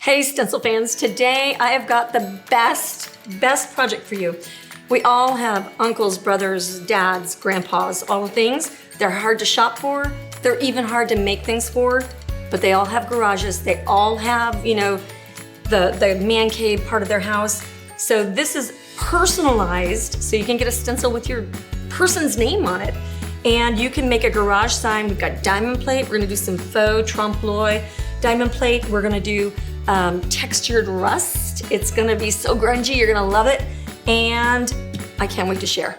Hey Stencil fans, today I have got the best project for you. We all have uncles, brothers, dads, grandpas, all the things. They're hard to shop for. They're even hard to make things for, but they all have garages. They all have, you know, the man cave part of their house. So this is personalized, so you can get a stencil with your person's name on it. And you can make a garage sign. We've got diamond plate. We're gonna do some faux trompe diamond plate. We're gonna do textured rust. It's gonna be so grungy, you're gonna love it. And I can't wait to share.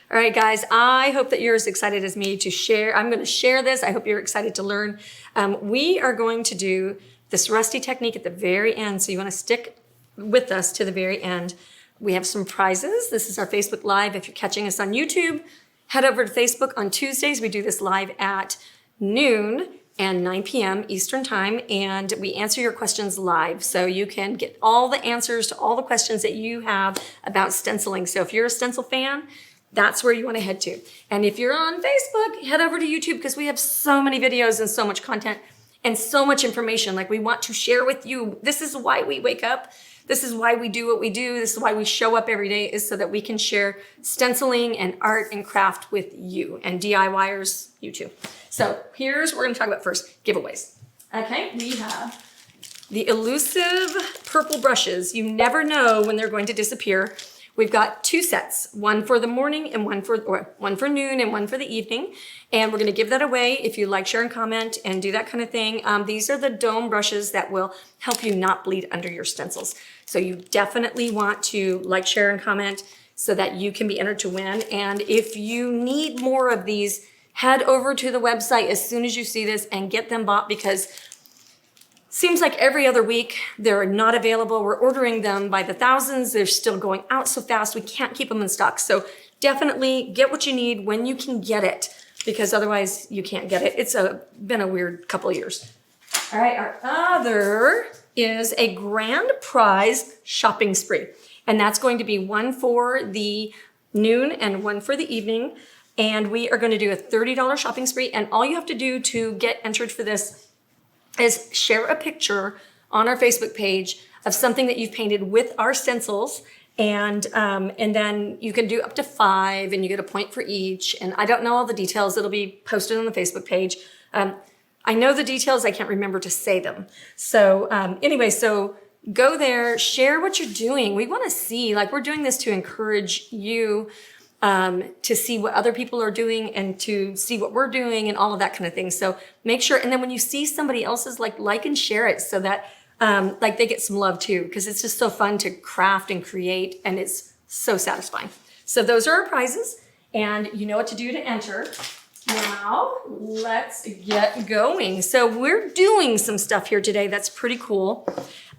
All right, guys, I hope that you're as excited as me to share. I'm going to share this. I hope you're excited to learn. We are going to do this rusty technique at the very end, so you want to stick with us to the very end. We have some prizes. This is our Facebook Live. If you're catching us on YouTube, head over to Facebook. On Tuesdays, we do this live at noon and 9 p.m. Eastern Time, and we answer your questions live. So you can get all the answers to all the questions that you have about stenciling. So if you're a stencil fan, that's where you want to head to. And if you're on Facebook, head over to YouTube because we have so many videos and so much content and so much information. Like, we want to share with you. This is why we wake up. This is why we do what we do. This is why we show up every day, is so that we can share stenciling and art and craft with you, and DIYers, you too. So here's what we're going to talk about first: giveaways. Okay, we have the elusive purple brushes. You never know when they're going to disappear. We've got two sets, one for the morning and one for noon and one for the evening. And we're gonna give that away if you like, share, and comment and do that kind of thing. These are the dome brushes that will help you not bleed under your stencils. So you definitely want to like, share, and comment so that you can be entered to win. And if you need more of these, head over to the website as soon as you see this and get them bought, because seems like every other week they're not available. We're ordering them by the thousands. They're still going out so fast, we can't keep them in stock. So definitely get what you need when you can get it, because otherwise you can't get it. It's been a weird couple of years. All right, our other is a grand prize shopping spree. And that's going to be one for the noon and one for the evening. And we are going to do a $30 shopping spree. And all you have to do to get entered for this is share a picture on our Facebook page of something that you've painted with our stencils, and then you can do up to 5, and you get a point for each. And I don't know all the details. It'll be posted on the Facebook page. I know the details. I can't remember to say them. So anyway, so go there, share what you're doing. We want to see, like, we're doing this to encourage you to see what other people are doing and to see what we're doing and all of that kind of thing. So make sure, and then when you see somebody else's, like and share it so that like they get some love too, because it's just so fun to craft and create, and it's so satisfying. So those are our prizes, and you know what to do to enter. Now let's get going. So we're doing some stuff here today that's pretty cool.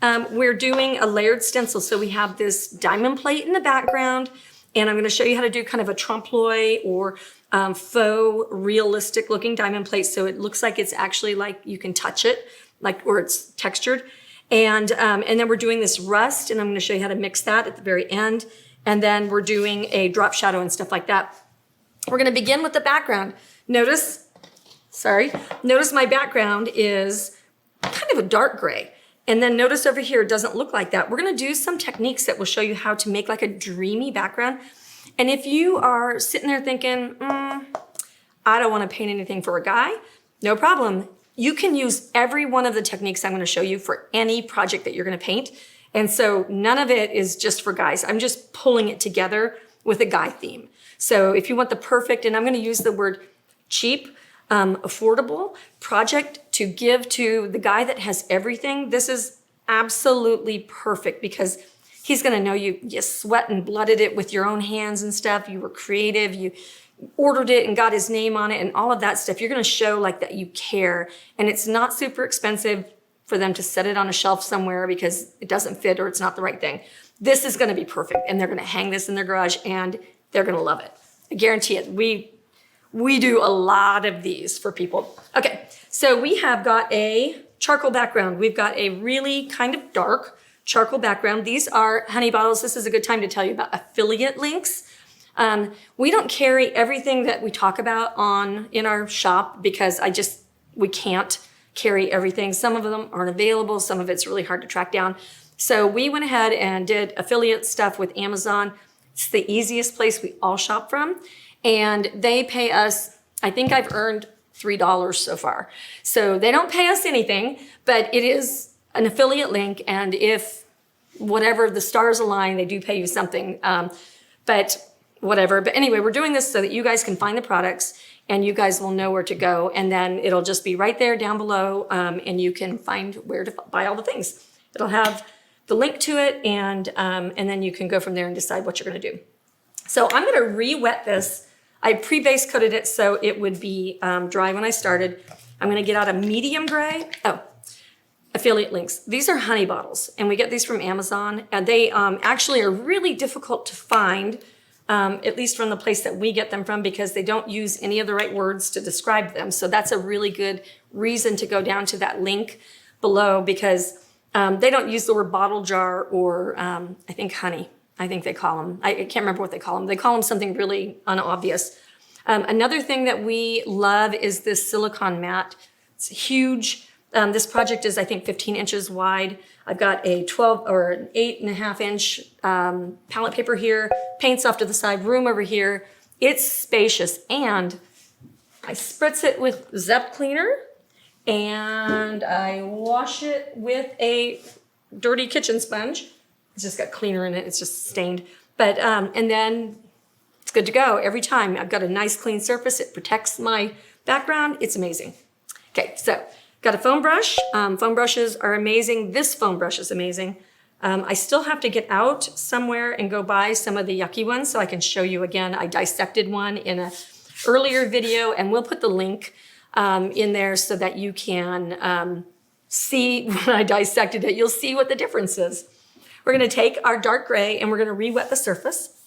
We're doing a layered stencil. So we have this diamond plate in the background, and I'm going to show you how to do kind of a trompe l'oeil or faux realistic looking diamond plate. So it looks like it's actually like you can touch it, like, or it's textured. And then we're doing this rust, and I'm going to show you how to mix that at the very end. And then we're doing a drop shadow and stuff like that. We're going to begin with the background. Notice my background is kind of a dark gray. And then notice over here, it doesn't look like that. We're gonna do some techniques that will show you how to make like a dreamy background. And if you are sitting there thinking, I don't wanna paint anything for a guy, no problem. You can use every one of the techniques I'm gonna show you for any project that you're gonna paint. And so none of it is just for guys. I'm just pulling it together with a guy theme. So if you want the perfect, and I'm gonna use the word cheap, affordable project to give to the guy that has everything, this is absolutely perfect, because he's gonna know you sweat and blooded it with your own hands and stuff. You were creative, you ordered it and got his name on it and all of that stuff. You're gonna show like that you care, and it's not super expensive for them to set it on a shelf somewhere because it doesn't fit or it's not the right thing. This is gonna be perfect, and they're gonna hang this in their garage, and they're gonna love it. I guarantee it. We do a lot of these for people. Okay, so we have got a charcoal background. We've got a really kind of dark charcoal background. These are honey bottles. This is a good time to tell you about affiliate links. We don't carry everything that we talk about in our shop because we can't carry everything. Some of them aren't available. Some of it's really hard to track down. So we went ahead and did affiliate stuff with Amazon. It's the easiest place we all shop from. And they pay us, I think I've earned $3 so far. So they don't pay us anything, but it is an affiliate link. And if whatever the stars align, they do pay you something. But whatever. But anyway, we're doing this so that you guys can find the products and you guys will know where to go. And then it'll just be right there down below. And you can find where to buy all the things. It'll have the link to it. And then you can go from there and decide what you're going to do. So I'm going to re-wet this. I pre-base coated it so it would be dry when I started. I'm going to get out a medium gray. Oh, affiliate links. These are honey bottles, and we get these from Amazon. And they actually are really difficult to find, at least from the place that we get them from, because they don't use any of the right words to describe them. So that's a really good reason to go down to that link below, because they don't use the word bottle jar or I think honey. I think they call them. I can't remember what they call them. They call them something really unobvious. Another thing that we love is this silicone mat. It's huge. This project is, I think, 15 inches wide. I've got a 12 or an 8.5 inch palette paper here, paints off to the side, room over here. It's spacious, and I spritz it with Zep cleaner, and I wash it with a dirty kitchen sponge. It's just got cleaner in it. It's just stained. But, and then it's good to go every time. I've got a nice clean surface. It protects my background. It's amazing. Okay, so got a foam brush. Foam brushes are amazing. This foam brush is amazing. I still have to get out somewhere and go buy some of the yucky ones so I can show you again. I dissected one in an earlier video, and we'll put the link in there so that you can see when I dissected it. You'll see what the difference is. We're going to take our dark gray and we're going to re-wet the surface.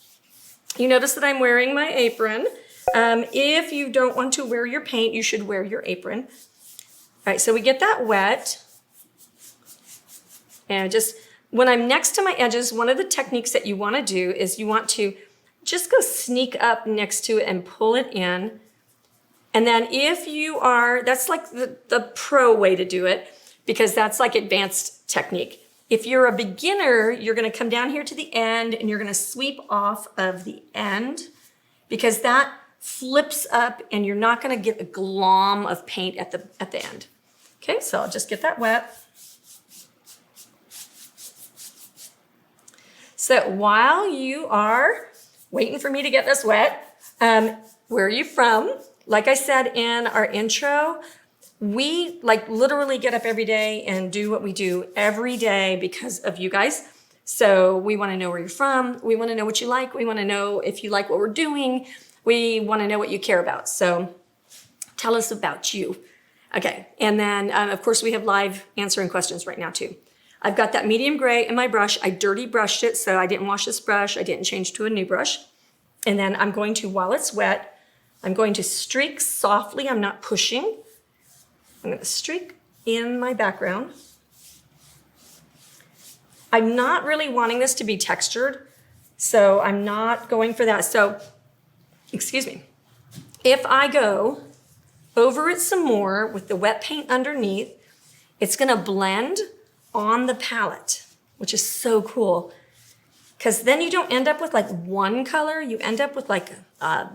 You notice that I'm wearing my apron. If you don't want to wear your paint, you should wear your apron. All right, so we get that wet. And just when I'm next to my edges, one of the techniques that you want to do is you want to just go sneak up next to it and pull it in. And then if you are, that's like the pro way to do it, because that's like advanced technique. If you're a beginner, you're going to come down here to the end and you're going to sweep off of the end, because that flips up and you're not going to get a glom of paint at the end. Okay, so I'll just get that wet. So while you are waiting for me to get this wet, where are you from? Like I said in our intro, we like literally get up every day and do what we do every day because of you guys. So we want to know where you're from. We want to know what you like. We want to know if you like what we're doing. We want to know what you care about. So tell us about you. Okay. And then, of course, we have live answering questions right now too. I've got that medium gray in my brush. I dirty brushed it, so I didn't wash this brush. I didn't change to a new brush. And then I'm going to, while it's wet, I'm going to streak softly. I'm not pushing. I'm going to streak in my background. I'm not really wanting this to be textured, so I'm not going for that. So, excuse me. If I go over it some more with the wet paint underneath, it's going to blend on the palette, which is so cool. Because then you don't end up with like one color, you end up with like a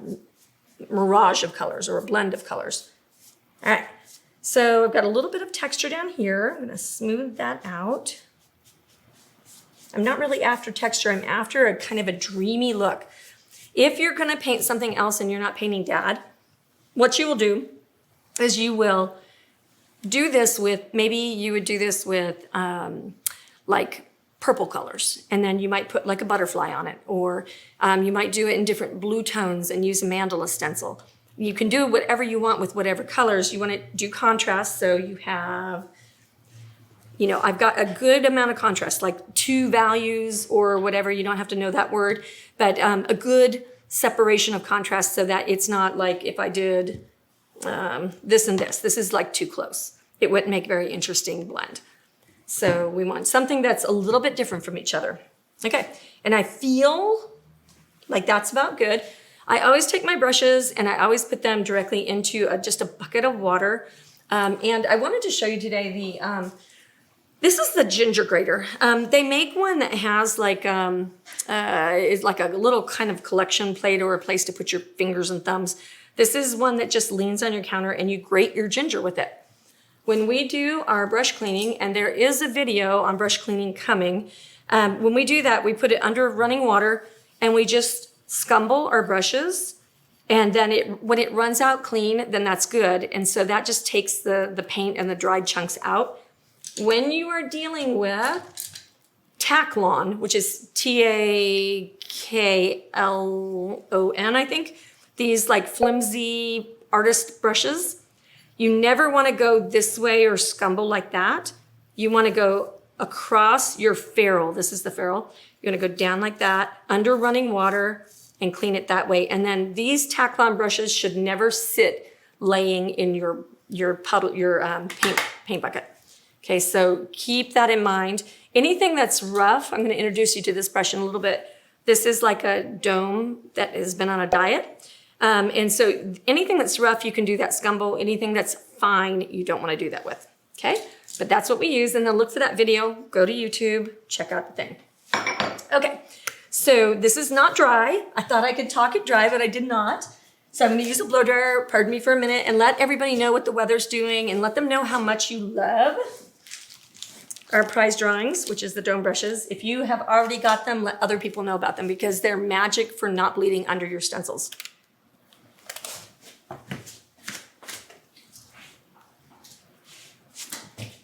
mirage of colors or a blend of colors. All right. So I've got a little bit of texture down here. I'm going to smooth that out. I'm not really after texture. I'm after a kind of a dreamy look. If you're going to paint something else and you're not painting Dad, what you will do is you will do this with, maybe you would do this with like purple colors, and then you might put like a butterfly on it, or you might do it in different blue tones and use a mandala stencil. You can do whatever you want with whatever colors. You want to do contrast, so you have, you know, I've got a good amount of contrast, like 2 values or whatever. You don't have to know that word, but a good separation of contrast so that it's not like if I did this and this. This is like too close. It wouldn't make a very interesting blend. So we want something that's a little bit different from each other. Okay, and I feel like that's about good. I always take my brushes and I always put them directly into just a bucket of water. And I wanted to show you today this is the ginger grater. They make one that has like, is like a little kind of collection plate or a place to put your fingers and thumbs. This is one that just leans on your counter and you grate your ginger with it. When we do our brush cleaning, and there is a video on brush cleaning coming, when we do that, we put it under running water and we just scumble our brushes. And then when it runs out clean, then that's good. And so that just takes the paint and the dried chunks out. When you are dealing with Taklon, which is Taklon, I think, these like flimsy artist brushes, you never want to go this way or scumble like that. You want to go across your ferrule. This is the ferrule. You're going to go down like that, under running water, and clean it that way. And then these Taklon brushes should never sit laying in your puddle, your paint bucket. Okay, so keep that in mind. Anything that's rough, I'm going to introduce you to this brush in a little bit. This is like a dome that has been on a diet. And so anything that's rough, you can do that scumble. Anything that's fine, you don't want to do that with. Okay, but that's what we use. And then look for that video, go to YouTube, check out the thing. Okay, so this is not dry. I thought I could talk it dry, but I did not. So I'm going to use a blow dryer, pardon me for a minute, and let everybody know what the weather's doing and let them know how much you love our prize drawings, which is the dome brushes. If you have already got them, let other people know about them because they're magic for not bleeding under your stencils.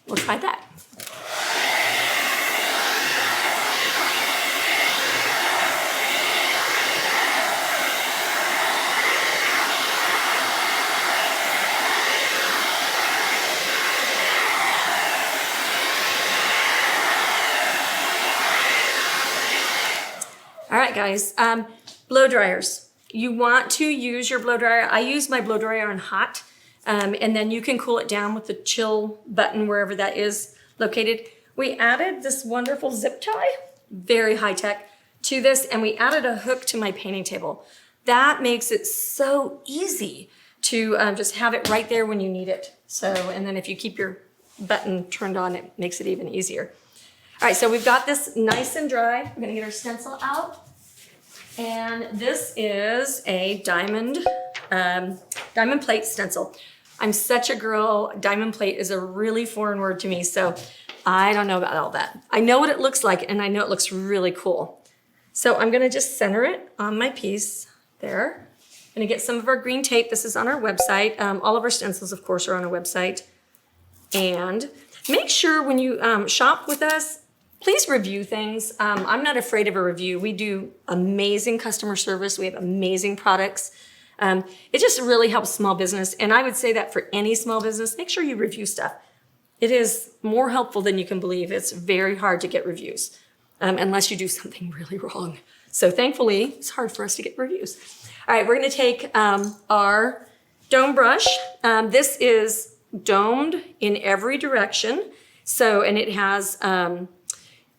We'll try that. All right, guys, blow dryers. You want to use your blow dryer. I use my blow dryer on hot. And then you can cool it down with the chill button wherever that is located. We added this wonderful zip tie, very high tech, to this, and we added a hook to my painting table. That makes it so easy to just have it right there when you need it. So, and then if you keep your button turned on, it makes it even easier. All right, so we've got this nice and dry. We're gonna get our stencil out. And this is a diamond plate stencil. I'm such a girl. Diamond plate is a really foreign word to me, so I don't know about all that. I know what it looks like, and I know it looks really cool. So I'm gonna just center it on my piece there. I'm gonna get some of our green tape. This is on our website. All of our stencils, of course, are on our website. And make sure when you shop with us, please review things. I'm not afraid of a review. We do amazing customer service. We have amazing products. It just really helps small business. And I would say that for any small business, make sure you review stuff. It is more helpful than you can believe. It's very hard to get reviews unless you do something really wrong. So thankfully, it's hard for us to get reviews. All right, we're gonna take our dome brush. This is domed in every direction. So, and it has,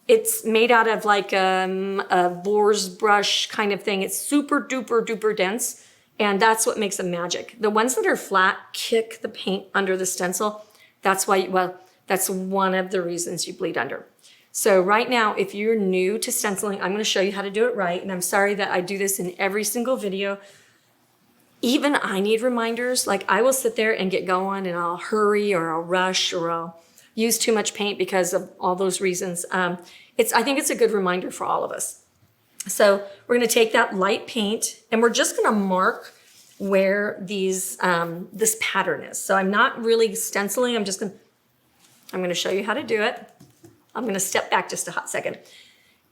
it's made out of like a boar's brush kind of thing. It's super duper duper dense. And that's what makes them magic. The ones that are flat kick the paint under the stencil. That's why, well, that's one of the reasons you bleed under. So right now, if you're new to stenciling, I'm gonna show you how to do it right. And I'm sorry that I do this in every single video. Even I need reminders. Like I will sit there and get going and I'll hurry or I'll rush or I'll use too much paint because of all those reasons. I think it's a good reminder for all of us. So we're gonna take that light paint and we're just gonna mark where these this pattern is. So I'm not really stenciling, I'm gonna show you how to do it. I'm gonna step back just a hot second.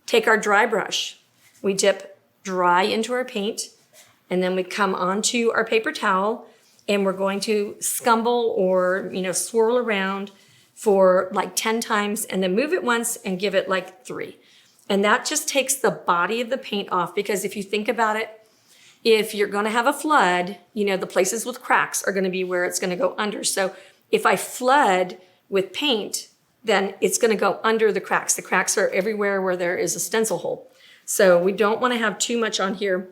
Take our dry brush, we dip dry into our paint, and then we come onto our paper towel and we're going to scumble or swirl around for like 10 times and then move it once and give it like 3. And that just takes the body of the paint off because if you think about it, If you're going to have a flood, you know, the places with cracks are going to be where it's going to go under. So if I flood with paint, then it's going to go under the cracks. The cracks are everywhere where there is a stencil hole. So we don't want to have too much on here.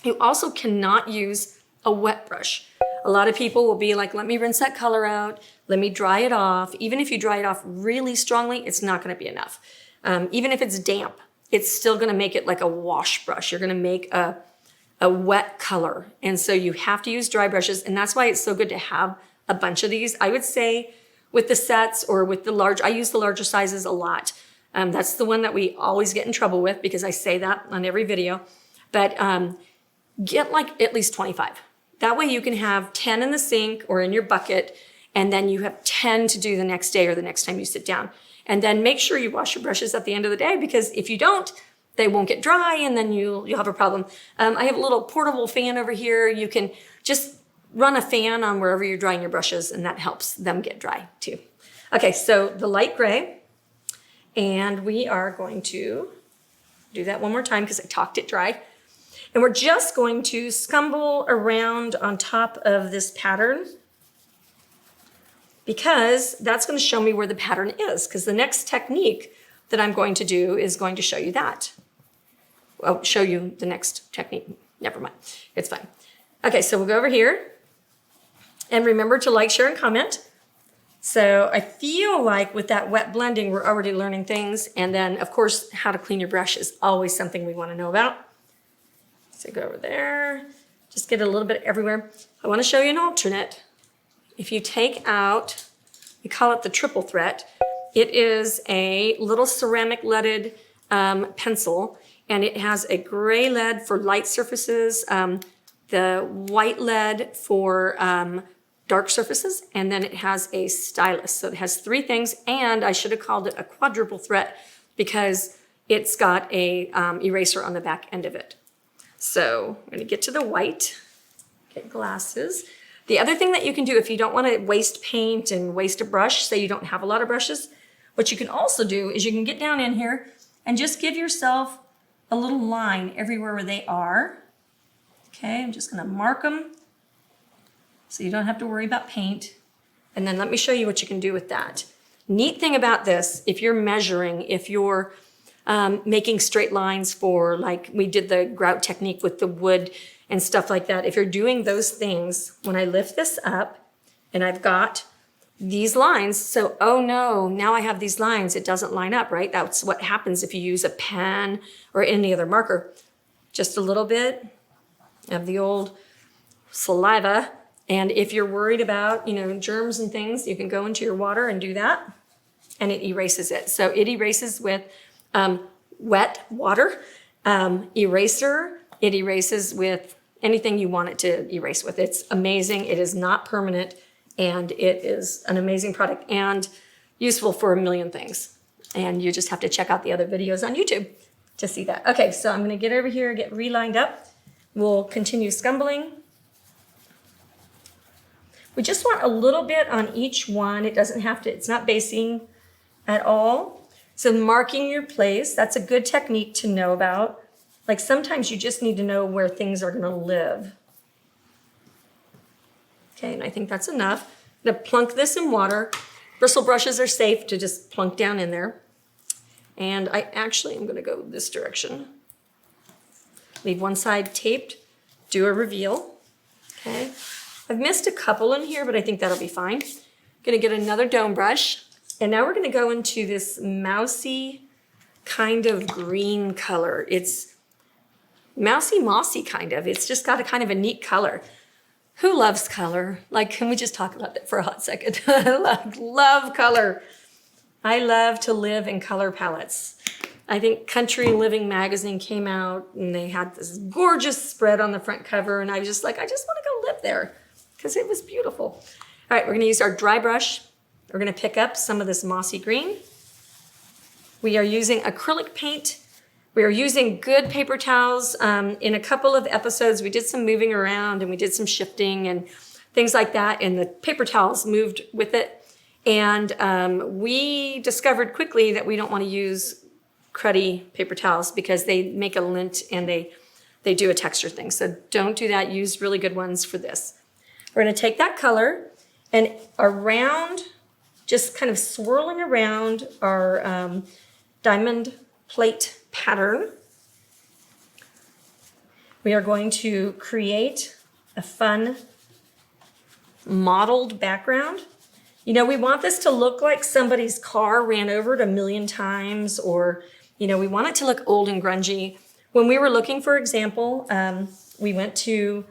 You also cannot use a wet brush. A lot of people will be like, let me rinse that color out. Let me dry it off. Even if you dry it off really strongly, it's not going to be enough. Even if it's damp, it's still going to make it like a wash brush. You're going to make a wet color. And so you have to use dry brushes. And that's why it's so good to have a bunch of these. I would say with the sets or with the large, I use the larger sizes a lot. That's the one that we always get in trouble with because I say that on every video. But get like at least 25. That way you can have 10 in the sink or in your bucket, and then you have 10 to do the next day or the next time you sit down. And then make sure you wash your brushes at the end of the day, because if you don't, they won't get dry and then you'll have a problem. I have a little portable fan over here. You can just run a fan on wherever you're drying your brushes, and that helps them get dry too. Okay, so the light gray, and we are going to do that one more time because I talked it dry. And we're just going to scumble around on top of this pattern, because that's going to show me where the pattern is, because the next technique that I'm going to do is going to show you that. I'll show you the next technique. Never mind. It's fine. Okay, so we'll go over here. And remember to like, share, and comment. So I feel like with that wet blending, we're already learning things. And then, of course, how to clean your brush is always something we want to know about. So go over there. Just get a little bit everywhere. I want to show you an alternate. If you take out, we call it the triple threat. It is a little ceramic leaded pencil, and it has a gray lead for light surfaces, the white lead for dark surfaces, and then it has a stylus. So it has three things, and I should have called it a quadruple threat because it's got a eraser on the back end of it. So I'm gonna get to the white, get glasses. The other thing that you can do if you don't want to waste paint and waste a brush, say you don't have a lot of brushes, what you can also do is you can get down in here and just give yourself a little line everywhere where they are. Okay, I'm just going to mark them so you don't have to worry about paint. And then let me show you what you can do with that. Neat thing about this, if you're measuring, if you're making straight lines for, like we did the grout technique with the wood and stuff like that. If you're doing those things, when I lift this up and I've got these lines, so, oh no, now I have these lines, it doesn't line up, right? That's what happens if you use a pen or any other marker. Just a little bit of the old saliva. And if you're worried about, germs and things, you can go into your water and do that, and it erases it. So it erases with wet water, eraser. It erases with anything you want it to erase with. It's amazing. It is not permanent, and it is an amazing product and useful for a million things. And you just have to check out the other videos on YouTube to see that. Okay, so I'm going to get over here, get relined up. We'll continue scumbling. We just want a little bit on each one. It doesn't have to, it's not basing at all. So marking your place, that's a good technique to know about. Like sometimes you just need to know where things are gonna live. Okay, and I think that's enough. I'm gonna plunk this in water. Bristle brushes are safe to just plunk down in there. And I actually am gonna go this direction. Leave one side taped, do a reveal, okay? I've missed a couple in here, but I think that'll be fine. Gonna get another dome brush. And now we're gonna go into this mousy kind of green color. It's mousy mossy kind of. It's just got a kind of a neat color. Who loves color? Like, can we just talk about that for a hot second? I love color. I love to live in color palettes. I think Country Living magazine came out and they had this gorgeous spread on the front cover, and I was just like, I just want to go live there because it was beautiful. All right, we're going to use our dry brush. We're going to pick up some of this mossy green. We are using acrylic paint. We are using good paper towels. In a couple of episodes, we did some moving around and we did some shifting and things like that, and the paper towels moved with it. And we discovered quickly that we don't want to use cruddy paper towels because they make a lint and they they do a texture thing. So don't do that. Use really good ones for this. We're going to take that color and around, just kind of swirling around our diamond plate pattern, we are going to create a fun mottled background. You know, we want this to look like somebody's car ran over it a million times, or, you know, we want it to look old and grungy. When we were looking for example, we went to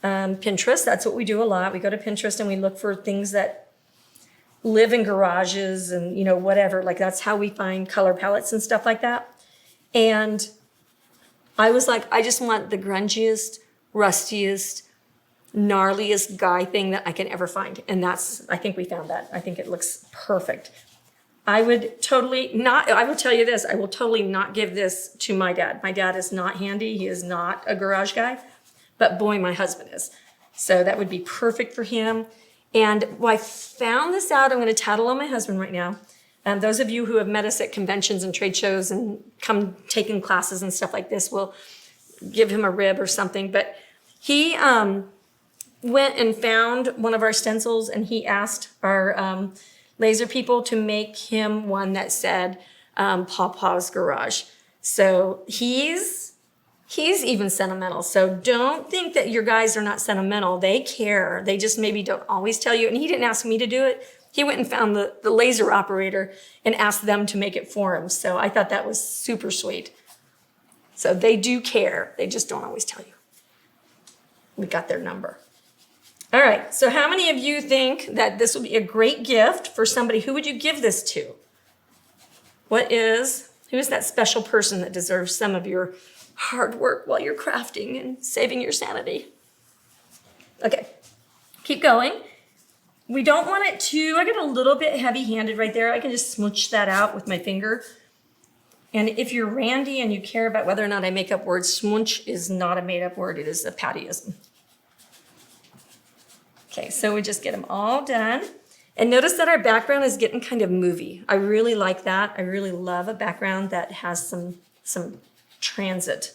Pinterest. That's what we do a lot. We go to Pinterest and we look for things that live in garages and, you know, whatever. Like, that's how we find color palettes and stuff like that. And I was like, I just want the grungiest, rustiest, gnarliest guy thing that I can ever find. And that's, I think we found that. I think it looks perfect. I would totally not, I will tell you this, I will totally not give this to my dad. My dad is not handy. He is not a garage guy, but boy, my husband is. So that would be perfect for him. And I found this out, I'm going to tattle on my husband right now. Those of you who have met us at conventions and trade shows and come taking classes and stuff like this will give him a rib or something. But he went and found one of our stencils, and he asked our laser people to make him one that said Pawpaw's Garage. So he's even sentimental. So don't think that your guys are not sentimental. They care. They just maybe don't always tell you. And he didn't ask me to do it. He went and found the laser operator and asked them to make it for him. So I thought that was super sweet. So they do care. They just don't always tell you. We got their number. All right. So how many of you think that this would be a great gift for somebody? Who would you give this to? Who is that special person that deserves some of your hard work while you're crafting and saving your sanity? Okay. Keep going. We don't want it to, I get a little bit heavy-handed right there. I can just smooch that out with my finger. And if you're randy and you care about whether or not I make up words, smooch is not a made-up word. It is a Pattyism. Okay, so we just get them all done. And notice that our background is getting kind of movie. I really like that. I really love a background that has some transit.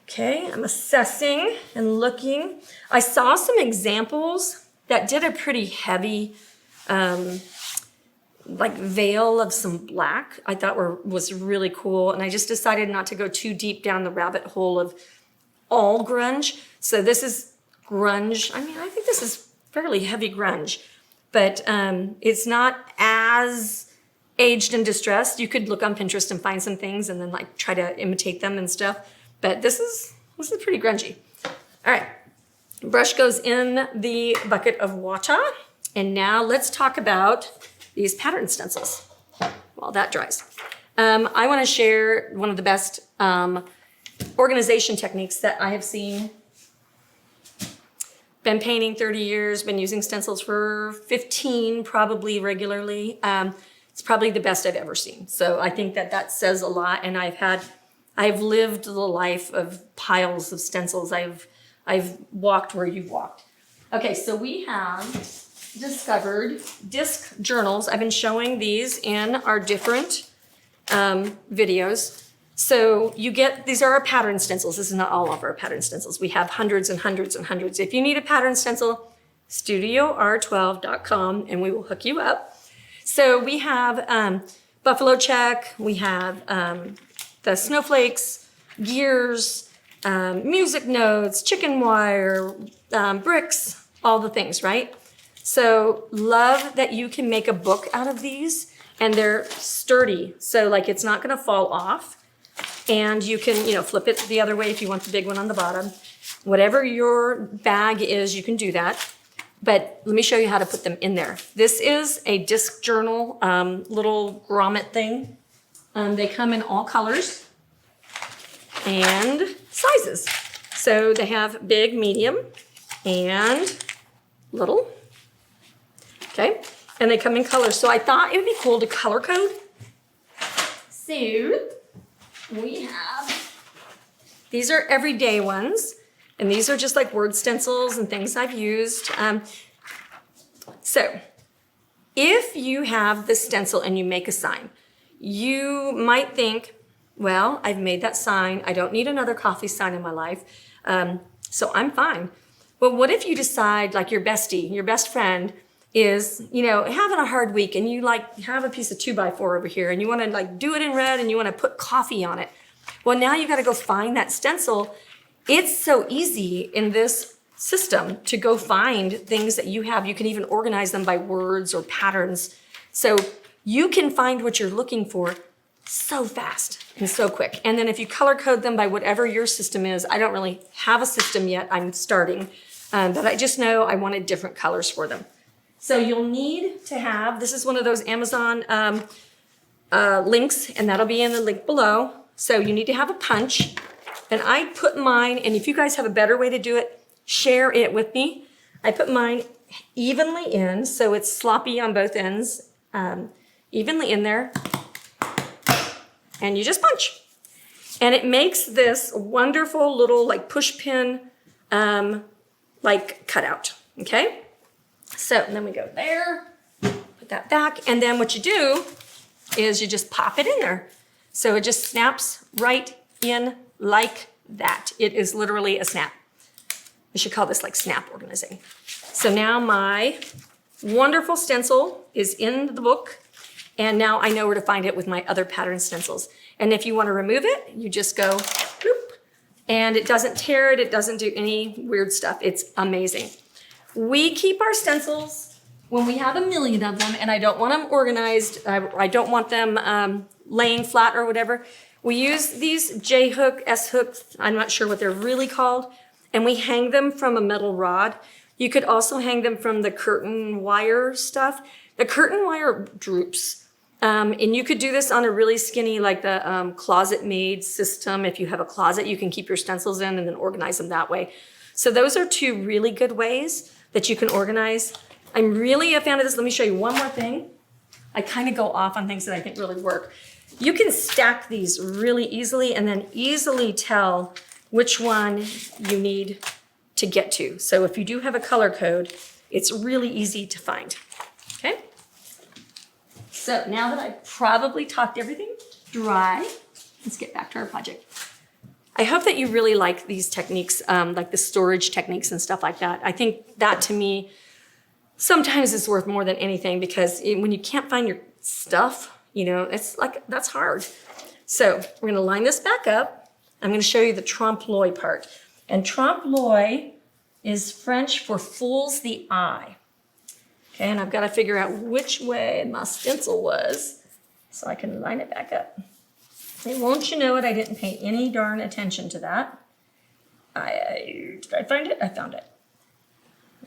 Okay, I'm assessing and looking. I saw some examples that did a pretty heavy, like veil of some black. I thought was really cool. And I just decided not to go too deep down the rabbit hole of all grunge. So this is grunge. I mean, I think this is fairly heavy grunge, but it's not as aged and distressed. You could look on Pinterest and find some things and then like try to imitate them and stuff. But this is pretty grungy. All right, brush goes in the bucket of water. And now let's talk about these pattern stencils while that dries. I wanna share one of the best organization techniques that I have seen. Been painting 30 years, been using stencils for 15 probably regularly. It's probably the best I've ever seen. So I think that says a lot, and I've lived the life of piles of stencils. I've walked where you've walked. Okay, so we have discovered disc journals. I've been showing these in our different videos. So you get, these are our pattern stencils. This is not all of our pattern stencils. We have hundreds and hundreds and hundreds. If you need a pattern stencil, studior12.com and we will hook you up. So we have buffalo check, we have the snowflakes, gears, music notes, chicken wire, bricks, all the things, right? So love that you can make a book out of these, and they're sturdy. So like it's not gonna fall off. And you can, flip it the other way if you want the big one on the bottom. Whatever your bag is, you can do that. But let me show you how to put them in there. This is a disc journal, little grommet thing. They come in all colors and sizes. So they have big, medium, and little. Okay, and they come in colors. So I thought it would be cool to color code. So we have, these are everyday ones, and these are just like word stencils and things I've used. So if you have the stencil and you make a sign, you might think, Well, I've made that sign. I don't need another coffee sign in my life. So I'm fine. But what if you decide, like your bestie, your best friend is, having a hard week, and you like have a piece of 2x4 over here and you want to like do it in red and you want to put coffee on it. Well, now you got to go find that stencil. It's so easy in this system to go find things that you have. You can even organize them by words or patterns. So you can find what you're looking for so fast and so quick. And then if you color code them by whatever your system is, I don't really have a system yet, I'm starting, but I just know I wanted different colors for them. So you'll need to have, this is one of those Amazon links, and that'll be in the link below. So you need to have a punch, and I put mine, and if you guys have a better way to do it, share it with me. I put mine evenly in, so it's sloppy on both ends, evenly in there, and you just punch. And it makes this wonderful little like push pin like cutout, okay? So and then we go there, put that back, and then what you do is you just pop it in there. So it just snaps right in like that. It is literally a snap. We should call this like snap organizing. So now my wonderful stencil is in the book, and now I know where to find it with my other pattern stencils. And if you want to remove it, you just go bloop, and it doesn't tear it, it doesn't do any weird stuff. It's amazing. We keep our stencils when we have a million of them, and I don't want them organized, I don't want them laying flat or whatever. We use these J-hook, S-hooks, I'm not sure what they're really called, and we hang them from a metal rod. You could also hang them from the curtain wire stuff. The curtain wire droops, and you could do this on a really skinny, like the closet made system. If you have a closet, you can keep your stencils in and then organize them that way. So those are two really good ways that you can organize. I'm really a fan of this. Let me show you one more thing. I kind of go off on things that I think really work. You can stack these really easily and then easily tell which one you need to get to. So if you do have a color code, it's really easy to find, okay? So now that I've probably talked everything dry, let's get back to our project. I hope that you really like these techniques, like the storage techniques and stuff like that. I think that to me, sometimes is worth more than anything, because when you can't find your stuff, it's like, that's hard. So we're gonna line this back up. I'm gonna show you the trompe l'oeil part. And trompe l'oeil is French for fools the eye. Okay, and I've gotta figure out which way my stencil was so I can line it back up. And won't you know it, I didn't pay any darn attention to that. Did I find it? I found it.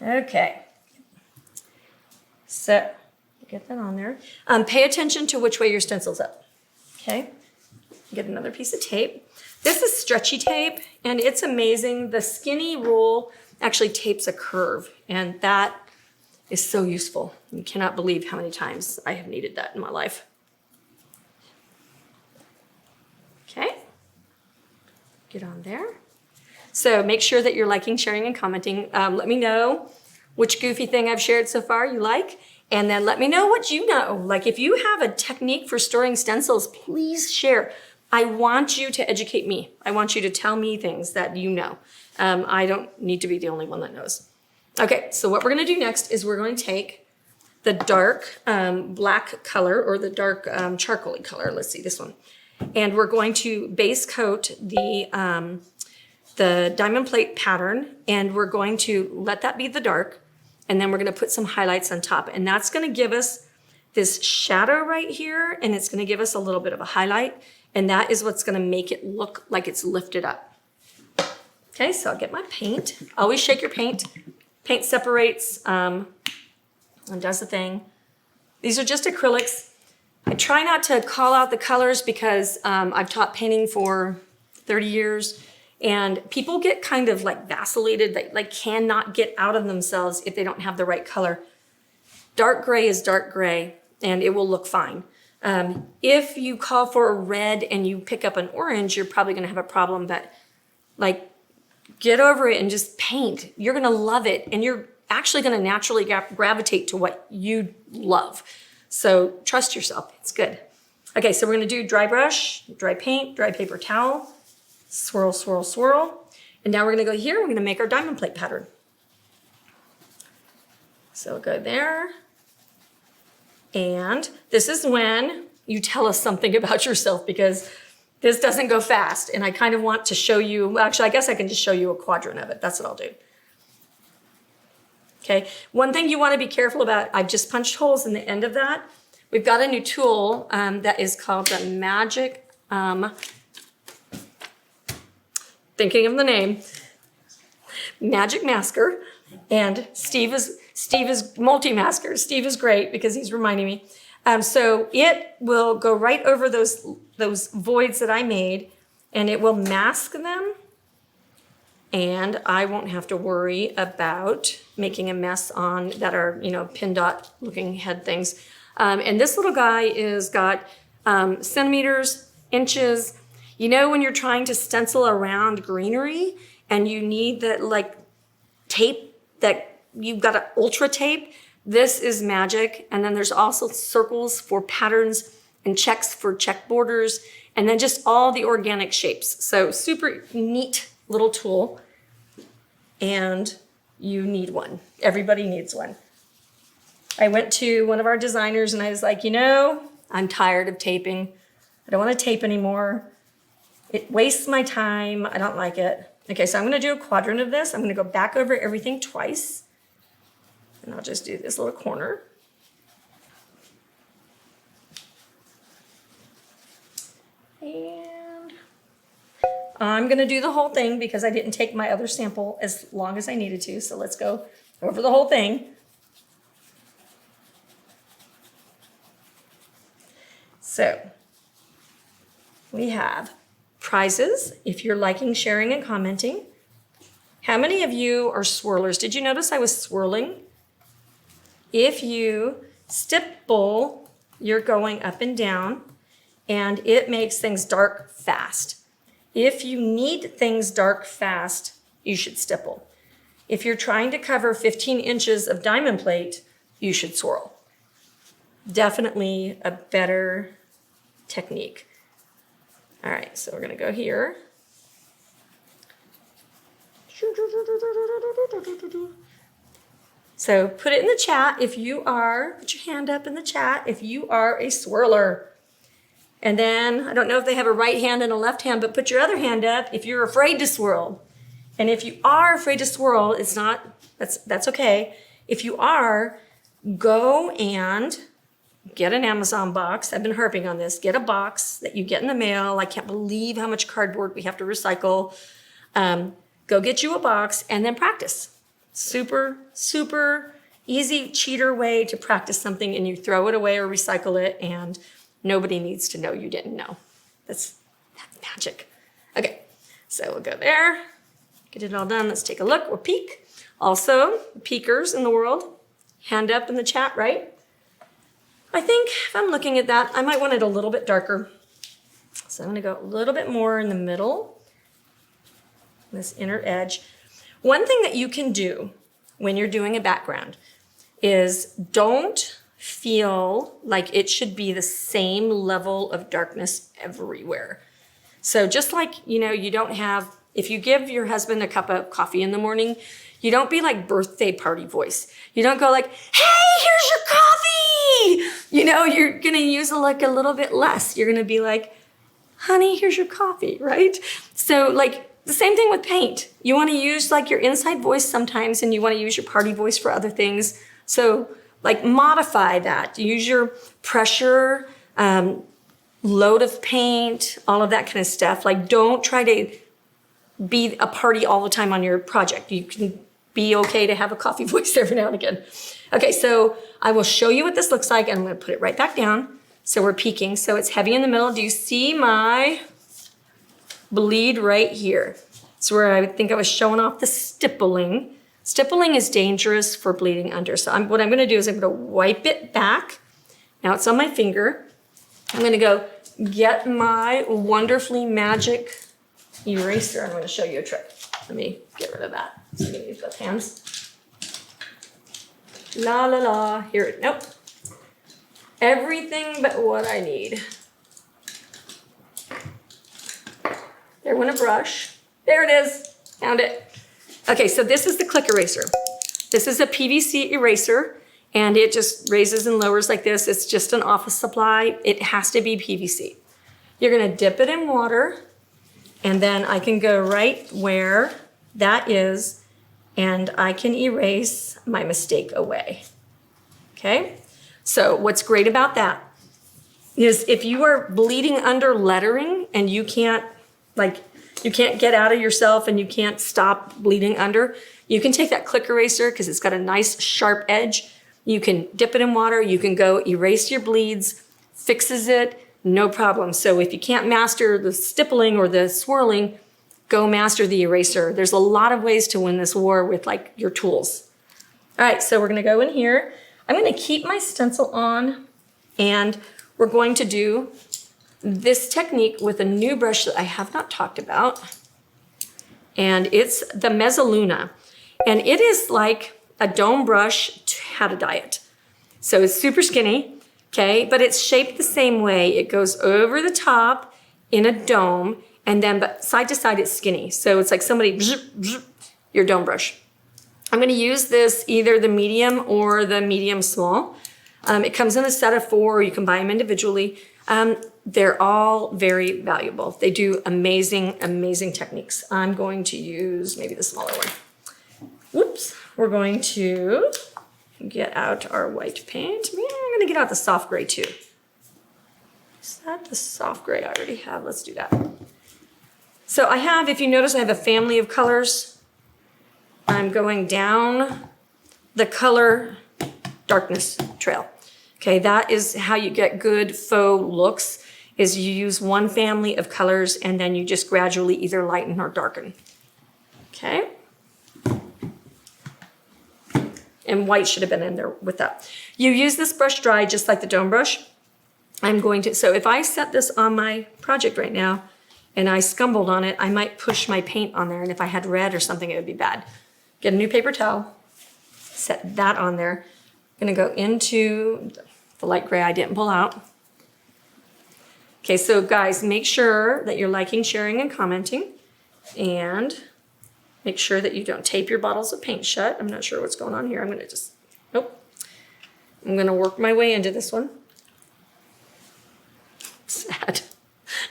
Okay. So, get that on there. Pay attention to which way your stencil's up. Okay. Get another piece of tape. This is stretchy tape, and it's amazing. The skinny roll actually tapes a curve, and that is so useful. You cannot believe how many times I have needed that in my life. Okay, get on there. So make sure that you're liking, sharing, and commenting. Let me know which goofy thing I've shared so far you like, and then let me know what you know. Like if you have a technique for storing stencils, please share. I want you to educate me. I want you to tell me things that you know. I don't need to be the only one that knows. Okay, so what we're gonna do next is we're going to take the dark black color, or the dark charcoaly color. Let's see, this one. And we're going to base coat the diamond plate pattern, and we're going to let that be the dark, and then we're gonna put some highlights on top, and that's gonna give us this shadow right here, and it's gonna give us a little bit of a highlight, and that is what's gonna make it look like it's lifted up. Okay, so I'll get my paint. Always shake your paint. Paint separates and does the thing. These are just acrylics. I try not to call out the colors because I've taught painting for 30 years, and people get kind of like vacillated, they like cannot get out of themselves if they don't have the right color. Dark gray is dark gray, and it will look fine. If you call for a red and you pick up an orange, you're probably gonna have a problem, but like get over it and just paint. You're gonna love it, and you're actually gonna naturally gravitate to what you love. So trust yourself, it's good. Okay, so we're gonna do dry brush, dry paint, dry paper towel, swirl, swirl, swirl. And now we're gonna go here, we're gonna make our diamond plate pattern. So go there. And this is when you tell us something about yourself, because this doesn't go fast. And I kind of want to show you, well, actually, I guess I can just show you a quadrant of it. That's what I'll do. Okay, one thing you want to be careful about, I've just punched holes in the end of that. We've got a new tool that is called the Magic, thinking of the name, MultiMasker. And Steve is MultiMasker. Steve is great because he's reminding me. So it will go right over those voids that I made, and it will mask them. And I won't have to worry about making a mess on that are, you know, pin dot looking head things. And this little guy is got centimeters, inches. You know, when you're trying to stencil around greenery and you need that like tape that you've got an ultra tape, this is magic. And then there's also circles for patterns and checks for check borders, and then just all the organic shapes. So super neat little tool, and you need one. Everybody needs one. I went to one of our designers and I was like, you know, I'm tired of taping. I don't want to tape anymore. It wastes my time. I don't like it. Okay, so I'm gonna do a quadrant of this. I'm gonna go back over everything twice, and I'll just do this little corner. And I'm gonna do the whole thing because I didn't take my other sample as long as I needed to. So let's go over the whole thing. So we have prizes if you're liking, sharing, and commenting. How many of you are swirlers? Did you notice I was swirling? If you stipple, you're going up and down, and it makes things dark fast. If you need things dark fast, you should stipple. If you're trying to cover 15 inches of diamond plate, you should swirl. Definitely a better technique. All right, so we're gonna go here. So put it in the chat if you are, put your hand up in the chat if you are a swirler. And then, I don't know if they have a right hand and a left hand, but put your other hand up if you're afraid to swirl. And if you are afraid to swirl, it's not, that's okay. If you are, go and get an Amazon box. I've been harping on this. Get a box that you get in the mail. I can't believe how much cardboard we have to recycle. Go get you a box and then practice. Super, super easy cheater way to practice something, and you throw it away or recycle it, and nobody needs to know you didn't know. That's magic. Okay, so we'll go there. Get it all done. Let's take a look. We'll peek. Also, peekers in the world, hand up in the chat, right? I think if I'm looking at that, I might want it a little bit darker. So I'm gonna go a little bit more in the middle, this inner edge. One thing that you can do when you're doing a background is don't feel like it should be the same level of darkness everywhere. So just like, you know, you don't have, if you give your husband a cup of coffee in the morning, you don't be like birthday party voice. You don't go like, hey, here's your coffee. You know, you're gonna use like a little bit less. You're gonna be like, honey, here's your coffee, right? So like the same thing with paint. You wanna use like your inside voice sometimes, and you wanna use your party voice for other things. So like modify that. Use your pressure, load of paint, all of that kind of stuff. Like don't try to be a party all the time on your project. You can be okay to have a coffee voice every now and again. Okay, so I will show you what this looks like, and I'm gonna put it right back down. So we're peeking, so it's heavy in the middle. Do you see my bleed right here? It's where I think I was showing off the stippling. Stippling is dangerous for bleeding under. So what I'm gonna do is I'm gonna wipe it back. Now it's on my finger. I'm gonna go get my wonderfully magic eraser. I'm gonna show you a trick. Let me get rid of that. So I'm gonna use both hands. La la la, here, nope. Everything but what I need. There went a brush. There it is, found it. Okay, so this is the click eraser. This is a PVC eraser, and it just raises and lowers like this. It's just an office supply. It has to be PVC. You're gonna dip it in water, and then I can go right where that is, and I can erase my mistake away. Okay, so what's great about that is if you are bleeding under lettering and you can't get out of yourself and you can't stop bleeding under, you can take that click eraser because it's got a nice sharp edge. You can dip it in water, you can go erase your bleeds, fixes it, no problem. So if you can't master the stippling or the swirling, go master the eraser. There's a lot of ways to win this war with like your tools. All right, so we're gonna go in here. I'm gonna keep my stencil on, and we're going to do this technique with a new brush that I have not talked about. And it's the Mezzaluna. And it is like a dome brush to how to diet. So it's super skinny, okay? But it's shaped the same way. It goes over the top in a dome, and then but side to side it's skinny. So it's like somebody, your dome brush. I'm gonna use this either the medium or the medium small. It comes in a set of 4, you can buy them individually. They're all very valuable. They do amazing, amazing techniques. I'm going to use maybe the smaller one. Whoops, we're going to get out our white paint. I'm gonna get out the soft gray too. Is that the soft gray I already have? Let's do that. So I have, if you notice, I have a family of colors. I'm going down the color darkness trail. Okay, that is how you get good faux looks, is you use one family of colors and then you just gradually either lighten or darken. Okay. And white should have been in there with that. You use this brush dry just like the dome brush. I'm going to, so if I set this on my project right now and I scumbled on it, I might push my paint on there, and if I had red or something, it would be bad. Get a new paper towel, set that on there. I'm gonna go into the light gray I didn't pull out. Okay, so guys, make sure that you're liking, sharing, and commenting, and make sure that you don't tape your bottles of paint shut. I'm not sure what's going on here. I'm gonna just, nope. I'm gonna work my way into this one. Sad.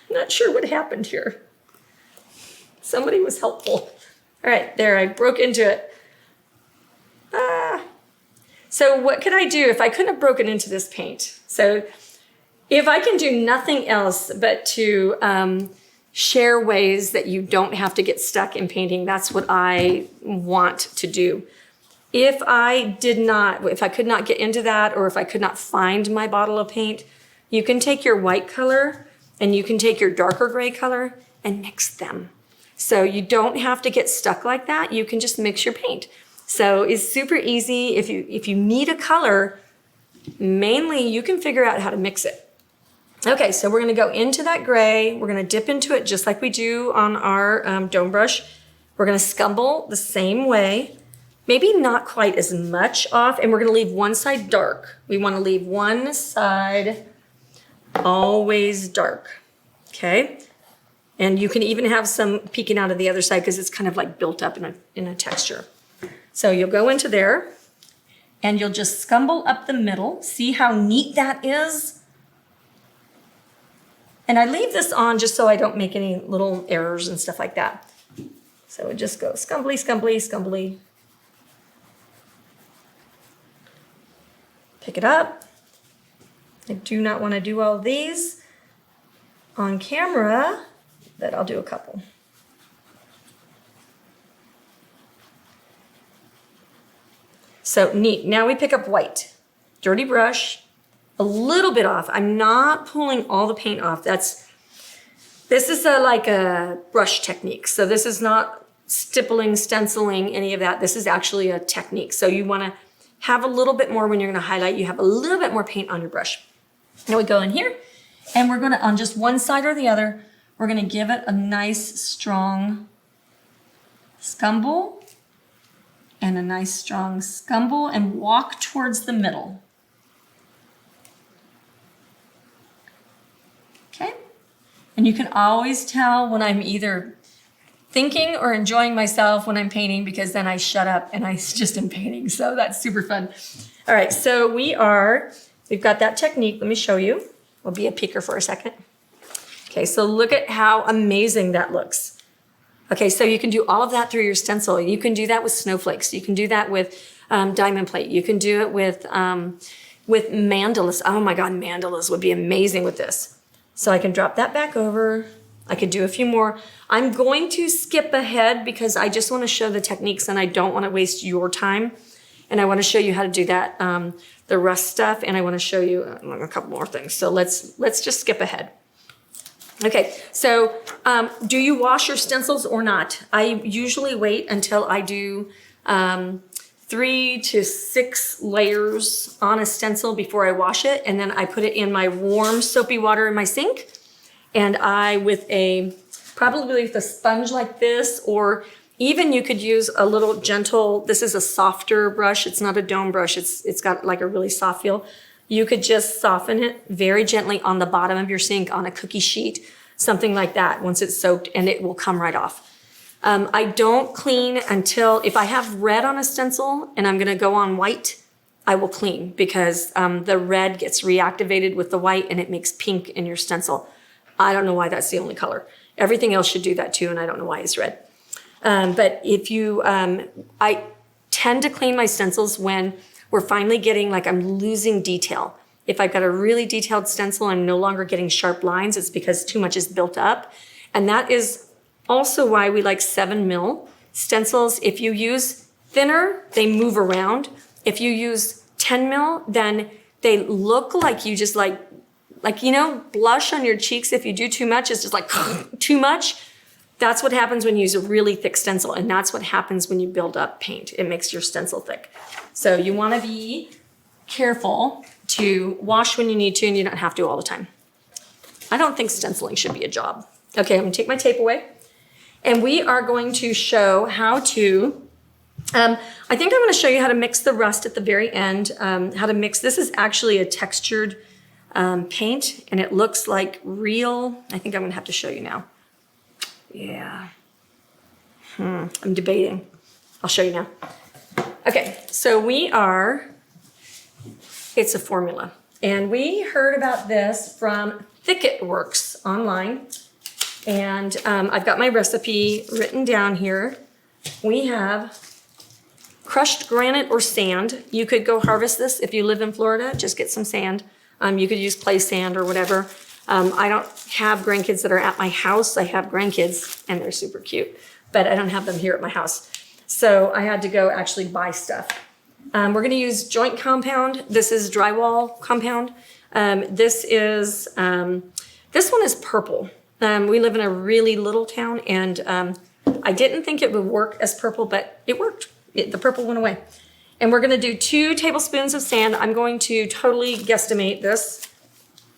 I'm not sure what happened here. Somebody was helpful. All right, there, I broke into it. So what could I do if I couldn't have broken into this paint? So if I can do nothing else but to share ways that you don't have to get stuck in painting, that's what I want to do. If I could not get into that, or if I could not find my bottle of paint, you can take your white color and you can take your darker gray color and mix them. So you don't have to get stuck like that. You can just mix your paint. So it's super easy. If you need a color, mainly you can figure out how to mix it. Okay, so we're gonna go into that gray. We're gonna dip into it just like we do on our dome brush. We're gonna scumble the same way, maybe not quite as much off, and we're gonna leave one side dark. We wanna leave one side always dark, okay? And you can even have some peeking out of the other side because it's kind of like built up in a texture. So you'll go into there and you'll just scumble up the middle. See how neat that is? And I leave this on just so I don't make any little errors and stuff like that. So it just goes scumbly, scumbly, scumbly. Pick it up. I do not want to do all these on camera, but I'll do a couple. So neat. Now we pick up white. Dirty brush, a little bit off. I'm not pulling all the paint off. This is like a brush technique. So this is not stippling, stenciling, any of that. This is actually a technique. So you want to have a little bit more when you're going to highlight. You have a little bit more paint on your brush. Now we go in here and we're going to, on just one side or the other, we're going to give it a nice strong scumble and a nice strong scumble and walk towards the middle. Okay, And you can always tell when I'm either thinking or enjoying myself when I'm painting, because then I shut up and I just am painting. So that's super fun. All right, so we've got that technique. Let me show you. We'll be a peeker for a second. Okay, so look at how amazing that looks. Okay, so you can do all of that through your stencil. You can do that with snowflakes. You can do that with diamond plate. You can do it with mandalas. Oh my God, mandalas would be amazing with this. So I can drop that back over. I could do a few more. I'm going to skip ahead because I just want to show the techniques and I don't want to waste your time. And I want to show you how to do that, the rust stuff, and I want to show you a couple more things. So let's just skip ahead. Okay, so do you wash your stencils or not? I usually wait until I do 3 to 6 layers on a stencil before I wash it, and then I put it in my warm soapy water in my sink, and probably with a sponge like this, or even you could use a little gentle, this is a softer brush, it's not a dome brush, it's got like a really soft feel. You could just soften it very gently on the bottom of your sink on a cookie sheet, something like that, once it's soaked, and it will come right off. I don't clean until, if I have red on a stencil and I'm gonna go on white, I will clean because the red gets reactivated with the white and it makes pink in your stencil. I don't know why that's the only color. Everything else should do that too, and I don't know why it's red. But if you, I tend to clean my stencils when we're finally getting, like I'm losing detail. If I've got a really detailed stencil, I'm no longer getting sharp lines, it's because too much is built up. And that is also why we like 7mm stencils. If you use thinner, they move around. If you use 10mm, then they look like you just like, you know, blush on your cheeks. If you do too much, it's just like too much. That's what happens when you use a really thick stencil, and that's what happens when you build up paint. It makes your stencil thick. So you want to be careful to wash when you need to, and you don't have to all the time. I don't think stenciling should be a job. Okay, I'm gonna take my tape away, and we are going to show how to, I think I'm gonna show you how to mix the rust at the very end, how to mix, this is actually a textured paint, and it looks like real, I think I'm gonna have to show you now. Yeah. I'm debating. I'll show you now. Okay, so it's a formula. And we heard about this from Thicket Works online. And I've got my recipe written down here. We have crushed granite or sand. You could go harvest this if you live in Florida, just get some sand. You could use play sand or whatever. I don't have grandkids that are at my house. I have grandkids and they're super cute, but I don't have them here at my house. So I had to go actually buy stuff. We're gonna use joint compound. This is drywall compound. This one is purple. We live in a really little town, and I didn't think it would work as purple, but it worked. The purple went away. And we're gonna do 2 tablespoons of sand. I'm going to totally guesstimate this.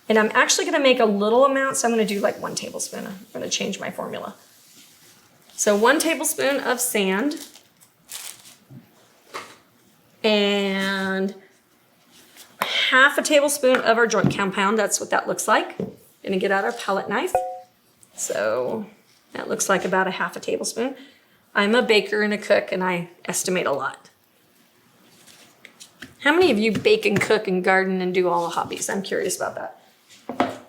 And I'm actually gonna make a little amount, so I'm gonna do like 1 tablespoon. I'm gonna change my formula. So 1 tablespoon of sand. And half a tablespoon of our joint compound. That's what that looks like. Gonna get out our palette knife. So that looks like about a half a tablespoon. I'm a baker and a cook, and I estimate a lot. How many of you bake and cook and garden and do all the hobbies? I'm curious about that.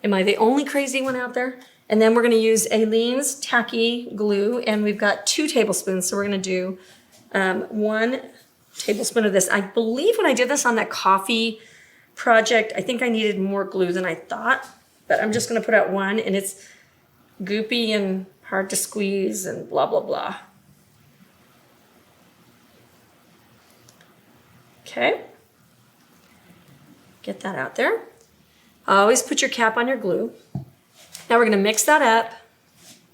Am I the only crazy one out there? And then we're gonna use Eileen's Tacky glue, and we've got 2 tablespoons, so we're gonna do 1 tablespoon of this. I believe when I did this on that coffee project, I think I needed more glue than I thought, but I'm just gonna put out 1, and it's goopy and hard to squeeze and blah, blah, blah. Okay. Get that out there. Always put your cap on your glue. Now we're gonna mix that up,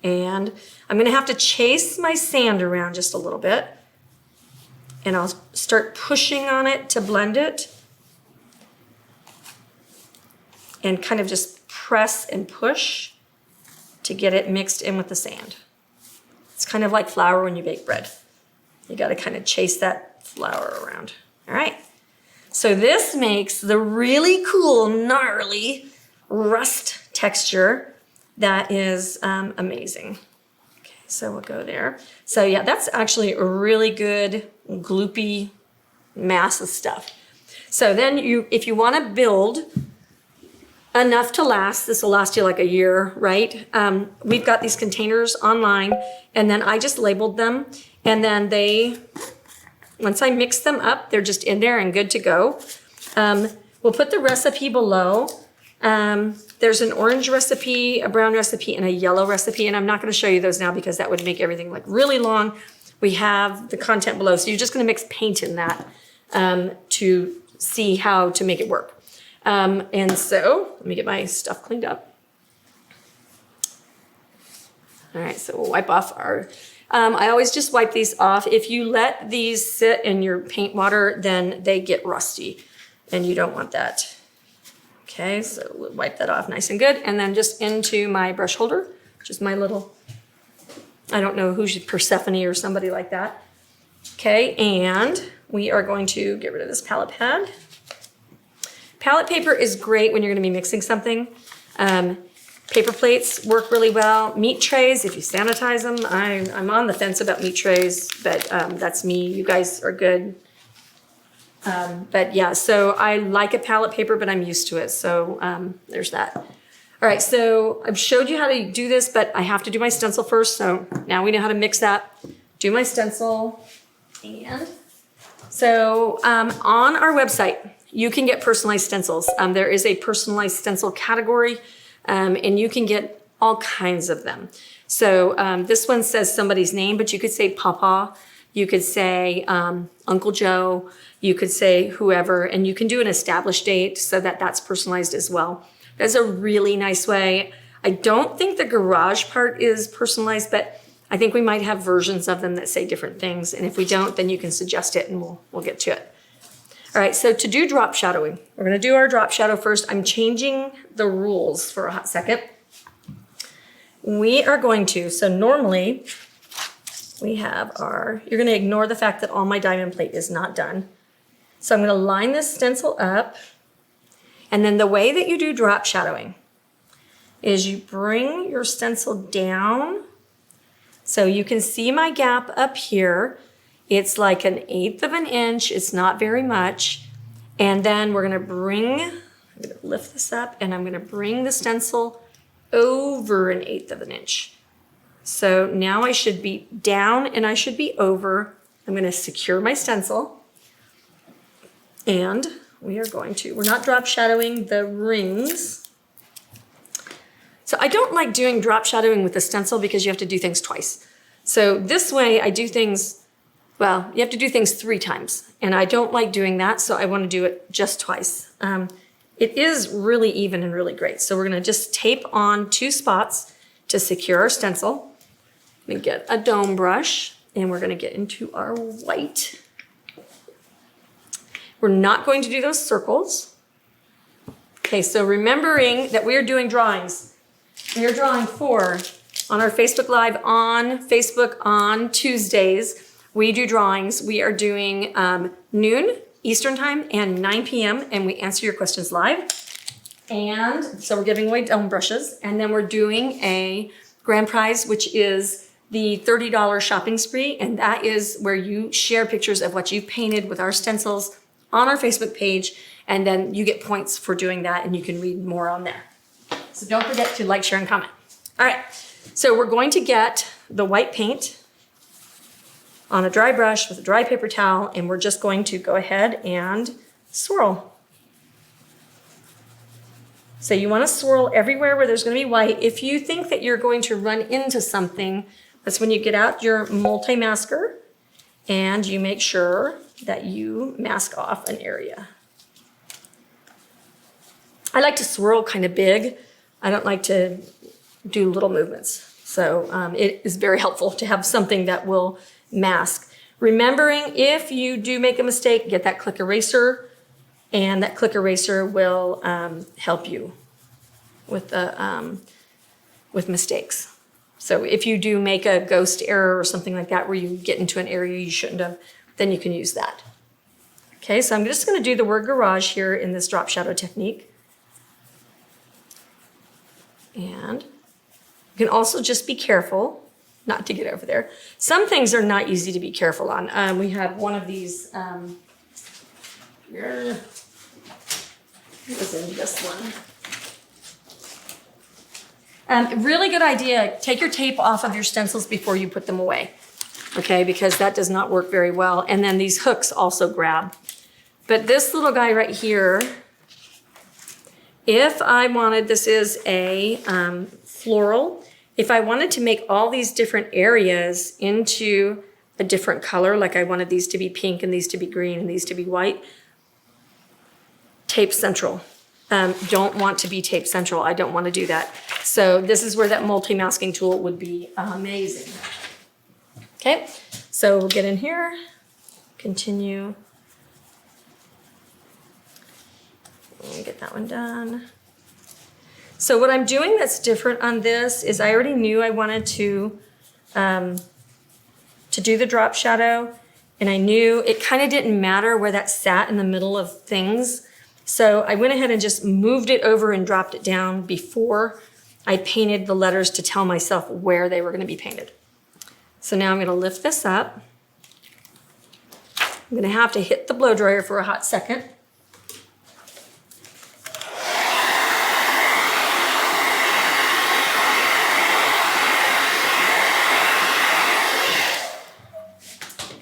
and I'm gonna have to chase my sand around just a little bit, and I'll start pushing on it to blend it, and kind of just press and push to get it mixed in with the sand. It's kind of like flour when you bake bread. You gotta kind of chase that flour around. All right. So this makes the really cool, gnarly rust texture that is amazing. Okay, so we'll go there. So yeah, that's actually a really good gloopy mass of stuff. So then if you want to build enough to last, this will last you like a year, right? We've got these containers online, and then I just labeled them, and then once I mix them up, they're just in there and good to go. We'll put the recipe below. There's an orange recipe, a brown recipe, and a yellow recipe, and I'm not going to show you those now because that would make everything like really long. We have the content below, so you're just going to mix paint in that to see how to make it work. And so let me get my stuff cleaned up. All right, so we'll wipe off our, I always just wipe these off. If you let these sit in your paint water, then they get rusty and you don't want that. Okay, so we'll wipe that off nice and good. And then just into my brush holder, which is my little, I don't know who's Persephone or somebody like that. Okay, and we are going to get rid of this palette pad. Palette paper is great when you're going to be mixing something. Paper plates work really well. Meat trays, if you sanitize them. I'm on the fence about meat trays, but that's me. You guys are good. But yeah, so I like a palette paper, but I'm used to it. So there's that. All right, so I've showed you how to do this, but I have to do my stencil first. So now we know how to mix that. Do my stencil. And so on our website, you can get personalized stencils. There is a personalized stencil category, and you can get all kinds of them. So this one says somebody's name, but you could say Papa, you could say Uncle Joe, you could say whoever, and you can do an established date so that that's personalized as well. That's a really nice way. I don't think the garage part is personalized, but I think we might have versions of them that say different things. And if we don't, then you can suggest it and we'll get to it. All right, so to do drop shadowing, we're gonna do our drop shadow first. I'm changing the rules for a hot second. We are going to, so normally we have you're gonna ignore the fact that all my diamond plate is not done. So I'm gonna line this stencil up, and then the way that you do drop shadowing is you bring your stencil down. So you can see my gap up here. It's like 1/8 of an inch. It's not very much. And then I'm gonna lift this up and I'm gonna bring the stencil over 1/8 of an inch. So now I should be down and I should be over. I'm gonna secure my stencil. And we're not drop shadowing the rings. So I don't like doing drop shadowing with the stencil because you have to do things twice. So this way I do things, well, you have to do things 3 times. And I don't like doing that, so I want to do it just twice. It is really even and really great. So we're gonna just tape on 2 spots to secure our stencil. Let me get a dome brush and we're gonna get into our white. We're not going to do those circles. Okay, so remembering that we are doing drawings. We are drawing 4 on our Facebook Live on Facebook on Tuesdays. We do drawings. We are doing noon Eastern time and 9 p.m. and we answer your questions live. And so we're giving away dome brushes, and then we're doing a grand prize, which is the $30 shopping spree, and that is where you share pictures of what you've painted with our stencils on our Facebook page, and then you get points for doing that, and you can read more on there. So don't forget to like, share, and comment. All right, so we're going to get the white paint on a dry brush with a dry paper towel, and we're just going to go ahead and swirl. So you want to swirl everywhere where there's going to be white. If you think that you're going to run into something, that's when you get out your MultiMasker and you make sure that you mask off an area. I like to swirl kind of big. I don't like to do little movements. So it is very helpful to have something that will mask. Remembering, if you do make a mistake, get that click eraser, and that click eraser will help you with mistakes. So if you do make a ghost error or something like that where you get into an area you shouldn't have, then you can use that. Okay, so I'm just going to do the word garage here in this drop shadow technique. And You can also just be careful not to get over there. Some things are not easy to be careful on. We have one of these, here. It was in this one. Really good idea. Take your tape off of your stencils before you put them away. Okay, because that does not work very well. And then these hooks also grab. But this little guy right here, if I wanted, this is a floral. If I wanted to make all these different areas into a different color, like I wanted these to be pink and these to be green and these to be white, tape central. Don't want to be tape central. I don't want to do that. So this is where that multi-masking tool would be amazing. Okay, so we'll get in here, continue. Let me get that one done. So what I'm doing that's different on this is I already knew I wanted to do the drop shadow, and I knew it kind of didn't matter where that sat in the middle of things. So I went ahead and just moved it over and dropped it down before I painted the letters to tell myself where they were going to be painted. So now I'm going to lift this up. I'm going to have to hit the blow dryer for a hot second.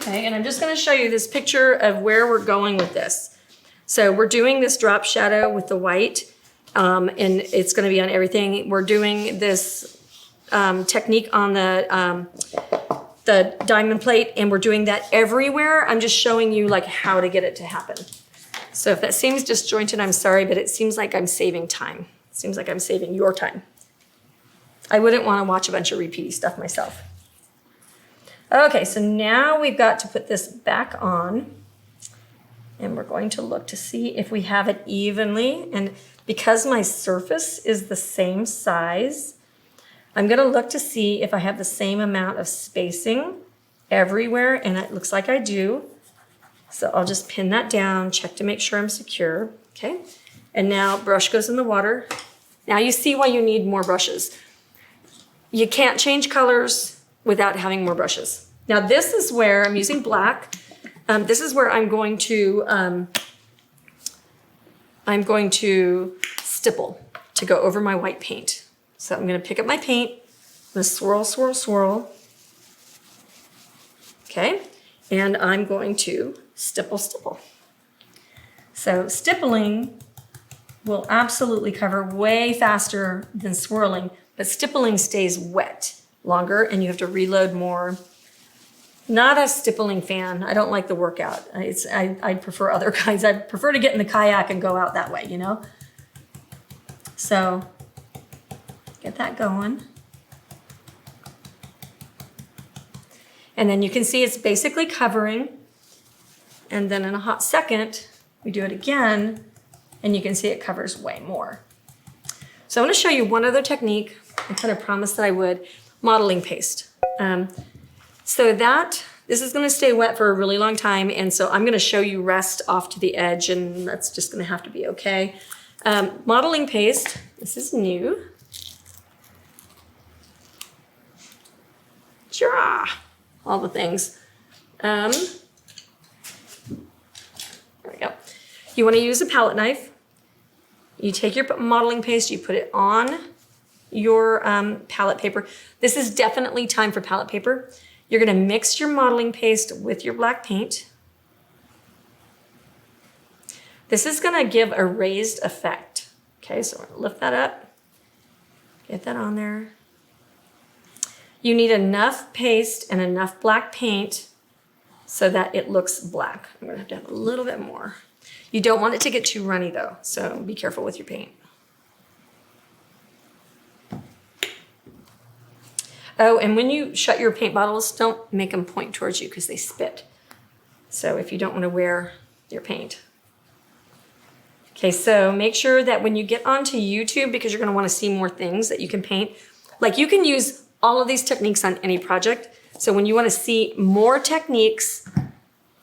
Okay, and I'm just going to show you this picture of where we're going with this. So we're doing this drop shadow with the white, and it's going to be on everything. We're doing this technique on the diamond plate, and we're doing that everywhere. I'm just showing you like how to get it to happen. So if that seems disjointed, I'm sorry, but it seems like I'm saving time. It seems like I'm saving your time. I wouldn't want to watch a bunch of repeaty stuff myself. Okay, so now we've got to put this back on. And we're going to look to see if we have it evenly. And because my surface is the same size, I'm going to look to see if I have the same amount of spacing everywhere. And it looks like I do. So I'll just pin that down, check to make sure I'm secure. Okay. And now brush goes in the water. Now you see why you need more brushes. You can't change colors without having more brushes. Now this is where I'm using black. This is where I'm going to stipple to go over my white paint. So I'm going to pick up my paint, I'm going to swirl, swirl, swirl. Okay, and I'm going to stipple, stipple. So stippling will absolutely cover way faster than swirling, but stippling stays wet longer and you have to reload more. Not a stippling fan. I don't like the workout. I prefer other kinds. I prefer to get in the kayak and go out that way, you know? So get that going. And then you can see it's basically covering. And then in a hot second, we do it again, and you can see it covers way more. So I want to show you one other technique. I kind of promised that I would. Modeling paste. So this is going to stay wet for a really long time, and so I'm going to show you rest off to the edge, and that's just going to have to be okay. Modeling paste, this is new. Sure, all the things. There we go. You want to use a palette knife. You take your modeling paste, you put it on your palette paper. This is definitely time for palette paper. You're going to mix your modeling paste with your black paint. This is going to give a raised effect. Okay, so we're going to lift that up, get that on there. You need enough paste and enough black paint so that it looks black. I'm going to have a little bit more. You don't want it to get too runny though, so be careful with your paint. Oh, and when you shut your paint bottles, don't make them point towards you because they spit. So if you don't want to wear your paint. Okay, so make sure that when you get onto YouTube, because you're going to want to see more things that you can paint, like you can use all of these techniques on any project. So when you want to see more techniques,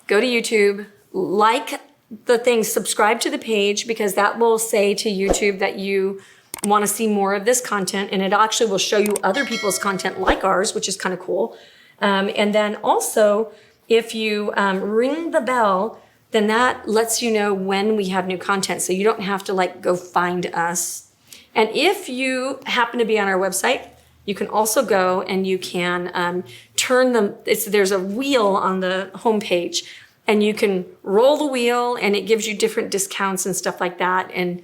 go to YouTube, like the thing, subscribe to the page, because that will say to YouTube that you want to see more of this content, and it actually will show you other people's content like ours, which is kind of cool. And then also, if you ring the bell, then that lets you know when we have new content. So you don't have to like go find us. And if you happen to be on our website, you can also go and you can turn them. There's a wheel on the homepage, and you can roll the wheel, and it gives you different discounts and stuff like that. And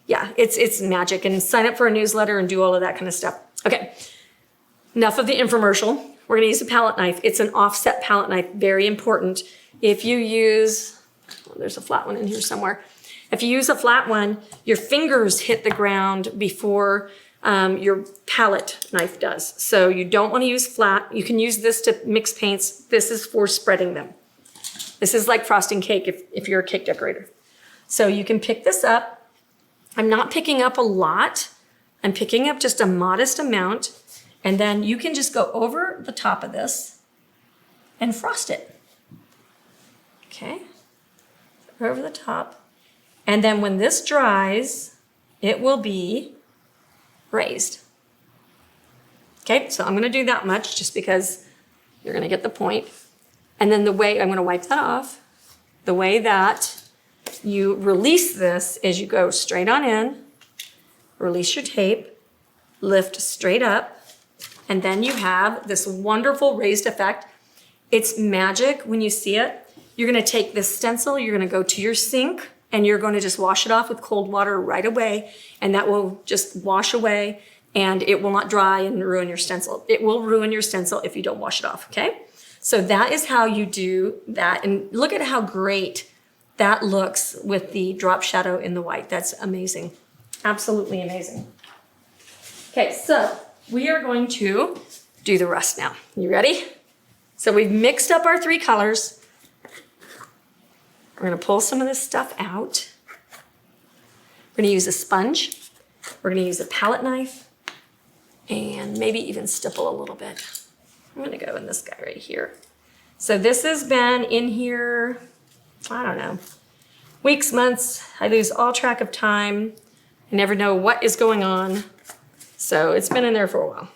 yeah, it's magic. And sign up for a newsletter and do all of that kind of stuff. Okay, enough of the infomercial. We're gonna use a palette knife. It's an offset palette knife, very important. If you use, oh, there's a flat one in here somewhere. If you use a flat one, your fingers hit the ground before your palette knife does. So you don't wanna use flat. You can use this to mix paints. This is for spreading them. This is like frosting cake if you're a cake decorator. So you can pick this up. I'm not picking up a lot. I'm picking up just a modest amount. And then you can just go over the top of this and frost it. Okay, over the top. And then when this dries, it will be raised. Okay, so I'm gonna do that much just because you're gonna get the point. And then the way, I'm gonna wipe that off. The way that you release this is you go straight on in, release your tape, lift straight up, and then you have this wonderful raised effect. It's magic when you see it. You're gonna take this stencil, you're gonna go to your sink, and you're gonna just wash it off with cold water right away, and that will just wash away, and it will not dry and ruin your stencil. It will ruin your stencil if you don't wash it off, okay? So that is how you do that, and look at how great that looks with the drop shadow in the white. That's amazing, absolutely amazing. Okay, so we are going to do the rest now. You ready? So we've mixed up our three colors. We're gonna pull some of this stuff out. We're gonna use a sponge. We're gonna use a palette knife, and maybe even stipple a little bit. I'm gonna go in this guy right here. So this has been in here, I don't know, weeks, months. I lose all track of time. I never know what is going on. So it's been in there for a while.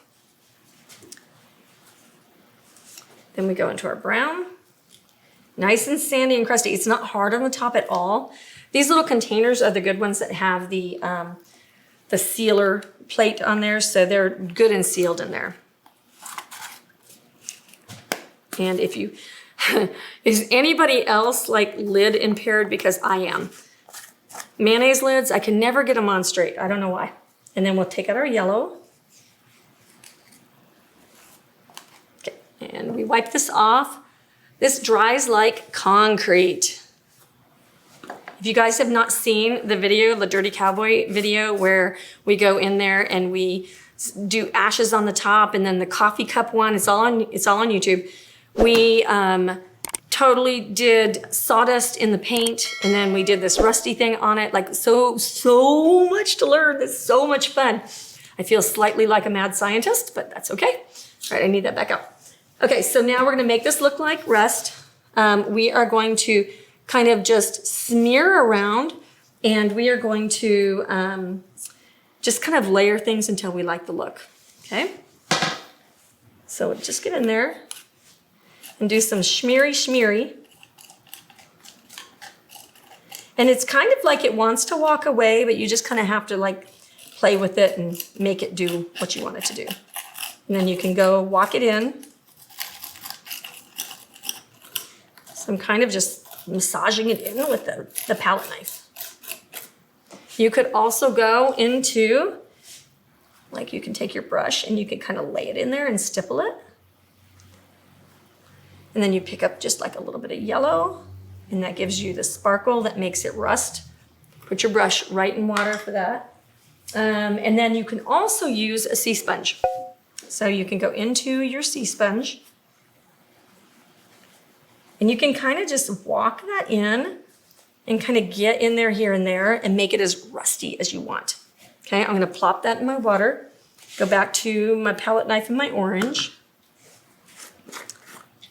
Then we go into our brown. Nice and sandy and crusty. It's not hard on the top at all. These little containers are the good ones that have the sealer plate on there, so they're good and sealed in there. And if you, is anybody else like lid impaired? Because I am. Mayonnaise lids, I can never get them on straight. I don't know why. And then we'll take out our yellow. Okay, and we wipe this off. This dries like concrete. If you guys have not seen the video, the Dirty Cowboy video, where we go in there and we do ashes on the top, and then the coffee cup one, it's all on YouTube. We totally did sawdust in the paint, and then we did this rusty thing on it. Like so much to learn. It's so much fun. I feel slightly like a mad scientist, but that's okay. All right, I need that back out. Okay, so now we're gonna make this look like rust. We are going to kind of just smear around, and we are going to just kind of layer things until we like the look, okay? So just get in there and do some shmeary. And it's kind of like it wants to walk away, but you just kind of have to like play with it and make it do what you want it to do. And then you can go walk it in. So I'm kind of just massaging it in with the palette knife. You could also go into, like you can take your brush and you can kind of lay it in there and stipple it. And then you pick up just like a little bit of yellow, and that gives you the sparkle that makes it rust. Put your brush right in water for that. And then you can also use a sea sponge. So you can go into your sea sponge, and you can kind of just walk that in and kind of get in there here and there and make it as rusty as you want. Okay, I'm gonna plop that in my water, go back to my palette knife and my orange.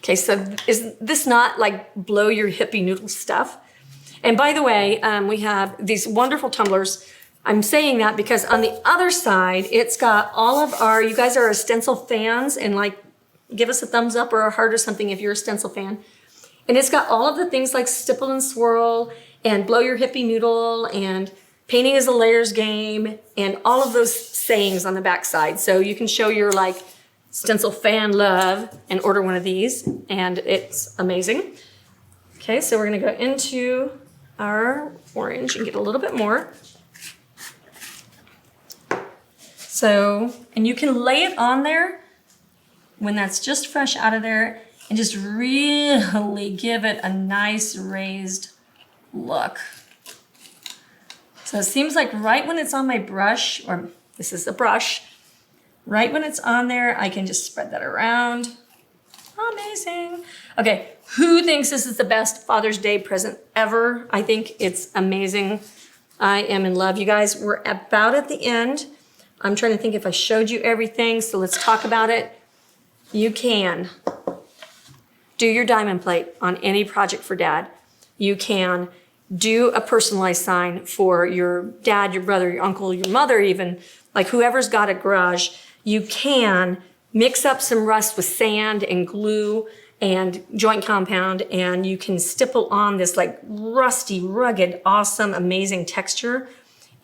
Okay, so is this not like blow your hippie noodle stuff? And by the way, we have these wonderful tumblers. I'm saying that because on the other side, it's got all of our, you guys are a stencil fans, and like, give us a thumbs up or a heart or something if you're a stencil fan. And it's got all of the things like Stipple and Swirl and Blow Your Hippie Noodle and Painting is a Layers Game and all of those sayings on the back side. So you can show your like stencil fan love and order one of these, and it's amazing. Okay, so we're gonna go into our orange and get a little bit more. So, and you can lay it on there when that's just fresh out of there and just really give it a nice raised look. So it seems like right when it's on my brush, or this is the brush, right when it's on there, I can just spread that around. Amazing. Okay, who thinks this is the best Father's Day present ever? I think it's amazing. I am in love. You guys, we're about at the end. I'm trying to think if I showed you everything, so let's talk about it. You can do your diamond plate on any project for Dad. You can do a personalized sign for your dad, your brother, your uncle, your mother even, like whoever's got a garage. You can mix up some rust with sand and glue and joint compound, and you can stipple on this like rusty, rugged, awesome, amazing texture.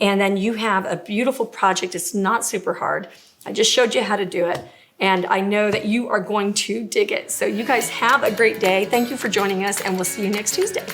And then you have a beautiful project. It's not super hard. I just showed you how to do it. And I know that you are going to dig it. So you guys have a great day. Thank you for joining us, and we'll see you next Tuesday.